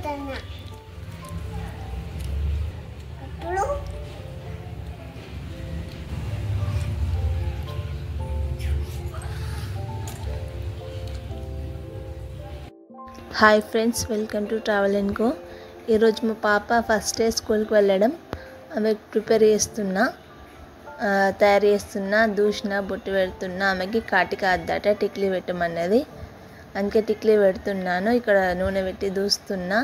Hi friends, welcome to travel and go. ఈరోజు మా పాప ఫస్ట్ డే స్కూల్కి వెళ్ళడం ఆమెకు ప్రిపేర్ చేస్తున్నా, తయారు చేస్తున్నా, దూషణ బొట్టు పెడుతున్నా. ఆమెకి కాటిక అద్దట టిక్లీ పెట్టమన్నది, అందుకే టిక్లీ పెడుతున్నాను. ఇక్కడ నూనె పెట్టి దూస్తున్నా.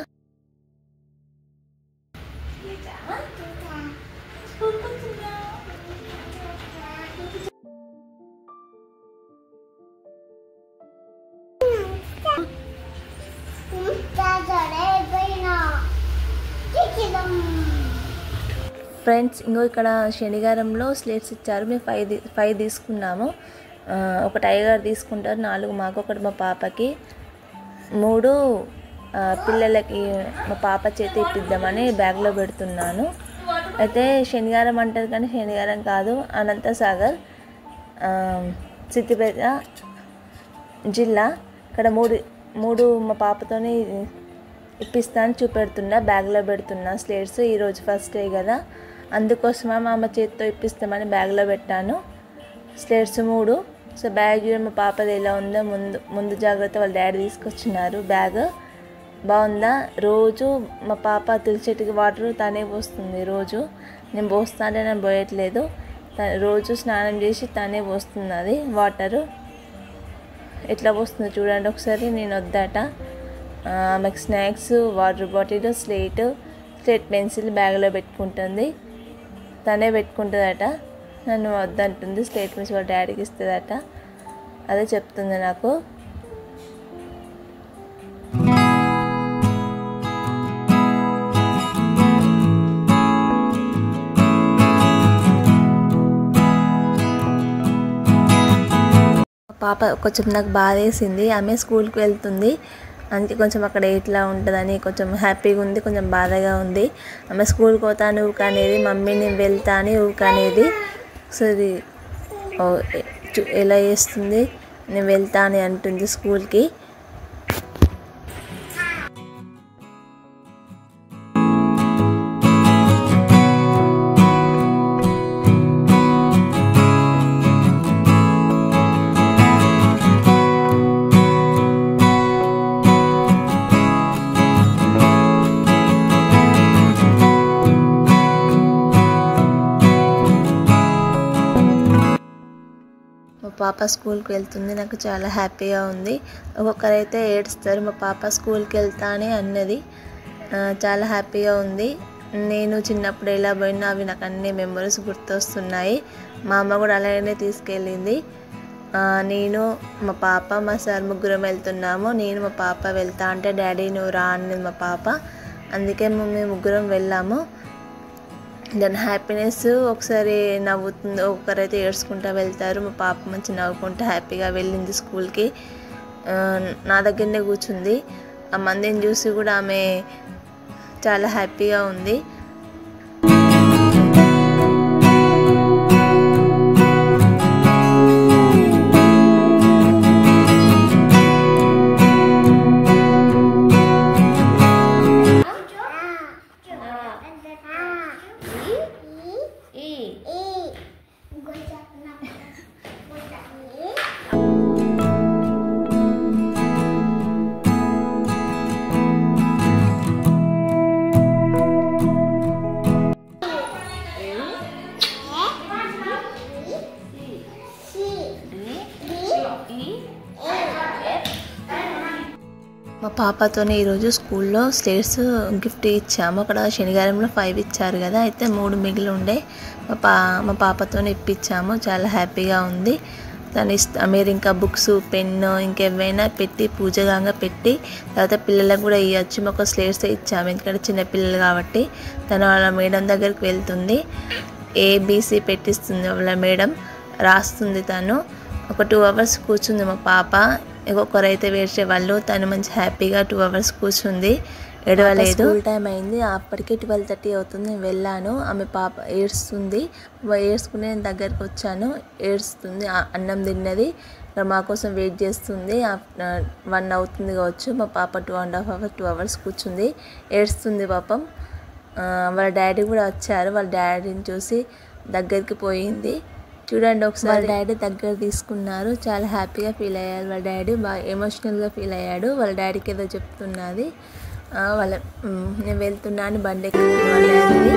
ఫ్రెండ్స్, ఇంకో ఇక్కడ శనివారంలో స్లేట్స్ ఇచ్చారు. మేము ఫైవ్ తీసుకున్నాము. ఒక టైగర్ తీసుకుంటారు, 4 మాకు, ఒకటి మా పాపకి, 3 పిల్లలకి. మా పాప చేతి ఇప్పిద్దామని బ్యాగ్లో పెడుతున్నాను. అయితే శనివారం అంటారు కానీ శనివారం కాదు, అనంతసాగర్, సిద్దిపేట జిల్లా. ఇక్కడ మూడు మా పాపతోని ఇప్పిస్తాను చూపెడుతున్నా, బ్యాగ్లో పెడుతున్నా స్లేట్స్. ఈరోజు ఫస్ట్ డే కదా, అందుకోసమే మా అమ్మ చేతితో ఇప్పిస్తామని బ్యాగ్లో పెట్టాను స్లేట్స్ 3. సో బ్యాగ్ మా పాపది ఎలా ఉందో ముందు జాగ్రత్త వాళ్ళ డాడీ తీసుకొచ్చినారు. బ్యాగ్ బాగుందా? రోజు మా పాప తులసి చెట్టుకి వాటర్ తనే పోస్తుంది. రోజు నేను పోస్తా అంటే నేను పోయట్లేదు, రోజు స్నానం చేసి తనే పోస్తుంది అది వాటరు. ఎట్లా పోస్తుందో చూడండి ఒకసారి. నేను వద్దట. ఆమెకు snacks, water bottle, slate pencil బ్యాగ్లో పెట్టుకుంటుంది. తనే పెట్టుకుంటుందట, నన్ను వద్దంటుంది. స్లేట్ పెన్సిల్ వాళ్ళ డాడీకి ఇస్తుందట, అదే చెప్తుంది నాకు. పాప కొంచెం నాకు బాధ వేసింది. ఆమె స్కూల్కి వెళ్తుంది, అందుకే కొంచెం అక్కడ ఎట్లా ఉంటుందని కొంచెం హ్యాపీగా ఉంది, కొంచెం బాధగా ఉంది. ఆమె స్కూల్కి పోతాను ఊకనేది, మమ్మీ నేను వెళ్తా అని ఊకనేది. సో ఇది ఎలా చేస్తుంది, నేను వెళ్తా అని అంటుంది స్కూల్కి. మా పాప స్కూల్కి వెళ్తుంది, నాకు చాలా హ్యాపీగా ఉంది. ఒక్కొక్కరైతే ఏడుస్తారు, మా పాప స్కూల్కి వెళ్తా అని అన్నది. చాలా హ్యాపీగా ఉంది. నేను చిన్నప్పుడు ఎలా పోయినా అవి నాకు అన్ని మెమరీస్ గుర్తొస్తున్నాయి. మా అమ్మ కూడా అలాగనే తీసుకెళ్ళింది. నేను, మా పాప, మా సార్ ముగ్గురం వెళ్తున్నాము. నేను మా పాప వెళ్తా అంటే డాడీ నువ్వు రా అన్నది మా పాప, అందుకే మేము ముగ్గురం వెళ్ళాము. దాని హ్యాపీనెస్ ఒకసారి నవ్వుతుంది, ఒకరైతే ఏడ్చుకుంటూ వెళ్తారు. మా పాప మంచి నవ్వుకుంటూ హ్యాపీగా వెళ్ళింది స్కూల్కి. నా దగ్గరనే కూర్చుంది. ఆ మందిని చూసి కూడా ఆమె చాలా హ్యాపీగా ఉంది. మా పాపతోనే ఈరోజు స్కూల్లో స్లేట్స్ గిఫ్ట్ ఇచ్చాము. అక్కడ శనివారంలో 5 ఇచ్చారు కదా, అయితే 3 మిగిలి ఉండే మా పాపతోనే ఇప్పించాము. చాలా హ్యాపీగా ఉంది. తను మీరు ఇంకా బుక్స్, పెన్ను ఇంకేమైనా పెట్టి పూజగా పెట్టి తర్వాత పిల్లలకు కూడా ఇవ్వచ్చు. మాకు స్లేట్స్ ఇచ్చాము, ఎందుకంటే చిన్నపిల్లలు కాబట్టి. తను వాళ్ళ మేడం దగ్గరికి వెళ్తుంది, ABC పెట్టిస్తుంది వాళ్ళ మేడం, రాస్తుంది. తను ఒక 2 అవర్స్ కూర్చుంది మా పాప. ఇంకొకరైతే వేసేవాళ్ళు, తను మంచి హ్యాపీగా 2 అవర్స్ కూర్చుంది, ఏడవలేదు. స్కూల్ టైం అయింది, అప్పటికే 12:30 అవుతుంది. నేను వెళ్ళాను, ఆమె పాప ఏడుస్తుంది. ఏడ్చుకుని నేను దగ్గరికి వచ్చాను, ఏడుస్తుంది. అన్నం తిన్నది, ఇక్కడ మా కోసం వెయిట్ చేస్తుంది. 1 అవుతుంది కావచ్చు. మా పాప 2.5 hours 2 hours కూర్చుంది, ఏడుస్తుంది పాపం. వాళ్ళ డాడీ కూడా వచ్చారు. వాళ్ళ డాడీని చూసి దగ్గరికి పోయింది. చూడండి ఒకసారి, వాళ్ళ డాడీ దగ్గర తీసుకున్నారు. చాలా హ్యాపీగా ఫీల్ అయ్యారు. వాళ్ళ డాడీ బాగా ఎమోషనల్గా ఫీల్ అయ్యాడు. వాళ్ళ డాడీకి ఏదో చెప్తున్నది. నేను వెళ్తున్నా అని బండి ఎక్కుతుంది వాళ్ళ డాడీ.